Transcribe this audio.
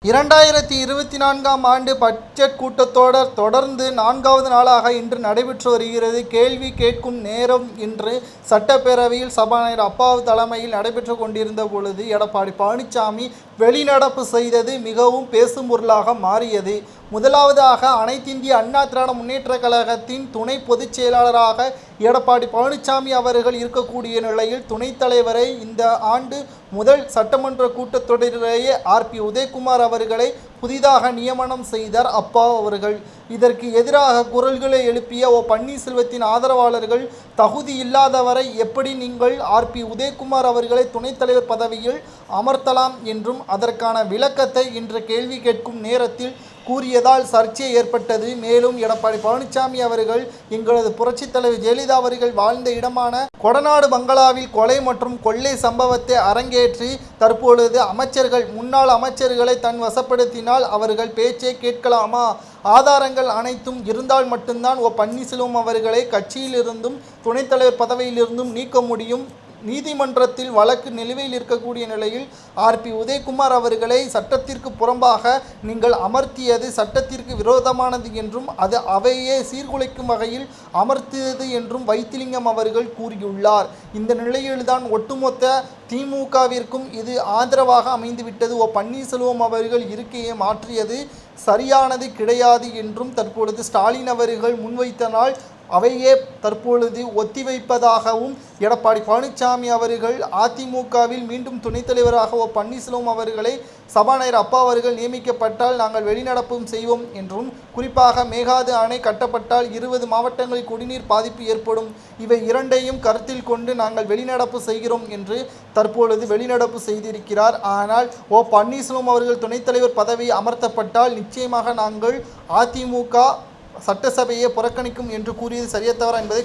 2024ஆம் ஆண்டு பட்ஜெட் கூட்டத்தொடர் தொடர்ந்து 4வது நாளாக இன்று நடைபெற்று வருகிறது. கேள்வி கேட்கும் நேரம் இன்று சட்டப்பேரவையில் சபாநாயகர் அப்பாவு தலைமையில் நடைபெற்று கொண்டிருந்த பொழுது எடப்பாடி பழனிசாமி வெளிநடப்பு செய்தது மிகவும் பேசும் பொருளாக மாறியது. முதலாவதாக அனைத்திந்திய அண்ணா திராவிட முன்னேற்றக் கழகத்தின் துணை பொதுச் செயலாளராக எடப்பாடி பழனிசாமி அவர்கள் இருக்கக்கூடிய நிலையில் துணைத் தலைவரை இந்த ஆண்டு முதல் சட்டமன்ற கூட்டத்தொடரிலேயே ஆர்பி உதயகுமார் அவர்களை புதிதாக நியமனம் செய்தார் அப்பா அவர்கள். இதற்கு எதிராக குரல்களை எழுப்பிய பன்னீர்செல்வத்தின் ஆதரவாளர்கள் தகுதி இல்லாதவரை எப்படி நீங்கள் ஆர்பி உதயகுமார் அவர்களை துணைத் தலைவர் பதவியில் அமர்த்தலாம் என்றும் அதற்கான விளக்கத்தை இன்று கேள்வி கேட்கும் நேரத்தில் கூறியதால் சர்ச்சை ஏற்பட்டது. மேலும் எடப்பாடி பழனிசாமி அவர்கள் எங்களது புரட்சித் தலைவர் ஜெயலலிதா அவர்கள் வாழ்ந்த இடமான கொடநாடு பங்களாவில் கொலை மற்றும் கொள்ளை சம்பவத்தை அரங்கேற்றி தற்பொழுது முன்னாள் அமைச்சர்களை தன் வசப்படுத்தினால் அவர்கள் பேச்சை கேட்கலாமா? ஆதாரங்கள் அனைத்தும் இருந்தால் மட்டும்தான் பன்னீர்செல்வம் அவர்களை கட்சியிலிருந்தும் துணைத் தலைவர் பதவியிலிருந்தும் நீக்க முடியும். நீதிமன்றத்தில் வழக்கு நிலுவையில் இருக்கக்கூடிய நிலையில் ஆர்பி உதயகுமார் அவர்களை சட்டத்திற்கு புறம்பாக நீங்கள் அமர்த்தியது சட்டத்திற்கு விரோதமானது என்றும் அது அவையே சீர்குலைக்கும் வகையில் அமர்த்தியது என்றும் வைத்திலிங்கம் அவர்கள் கூறியுள்ளார். இந்த நிலையில்தான் ஒட்டுமொத்த திமுகவிற்கும் இது ஆதரவாக அமைந்துவிட்டது. பன்னீர்செல்வம் அவர்கள் இருக்கையை மாற்றியது சரியானது கிடையாது என்றும் தற்பொழுது ஸ்டாலின் அவர்கள் முன்வைத்தனால் அவையே தற்பொழுது ஒத்திவைப்பதாகவும் எடப்பாடி பழனிசாமி அவர்கள் அதிமுகவில் மீண்டும் துணைத் தலைவராக பன்னீர்செல்வம் அவர்களை சபாநாயகர் அப்பா அவர்கள் நியமிக்கப்பட்டால் நாங்கள் வெளிநடப்பும் செய்வோம் என்றும், குறிப்பாக மேகாது அணை கட்டப்பட்டால் 20 மாவட்டங்களில் குடிநீர் பாதிப்பு ஏற்படும், இவை இரண்டையும் கருத்தில் கொண்டு நாங்கள் வெளிநடப்பு செய்கிறோம் என்று தற்பொழுது வெளிநடப்பு செய்திருக்கிறார். ஆனால் பன்னீர்செல்வம் அவர்கள் துணைத் தலைவர் பதவி அமர்த்தப்பட்டால் நிச்சயமாக நாங்கள் அதிமுக சட்டசபையை புறக்கணிக்கும் என்று கூறியது சரியா தவறா என்பதை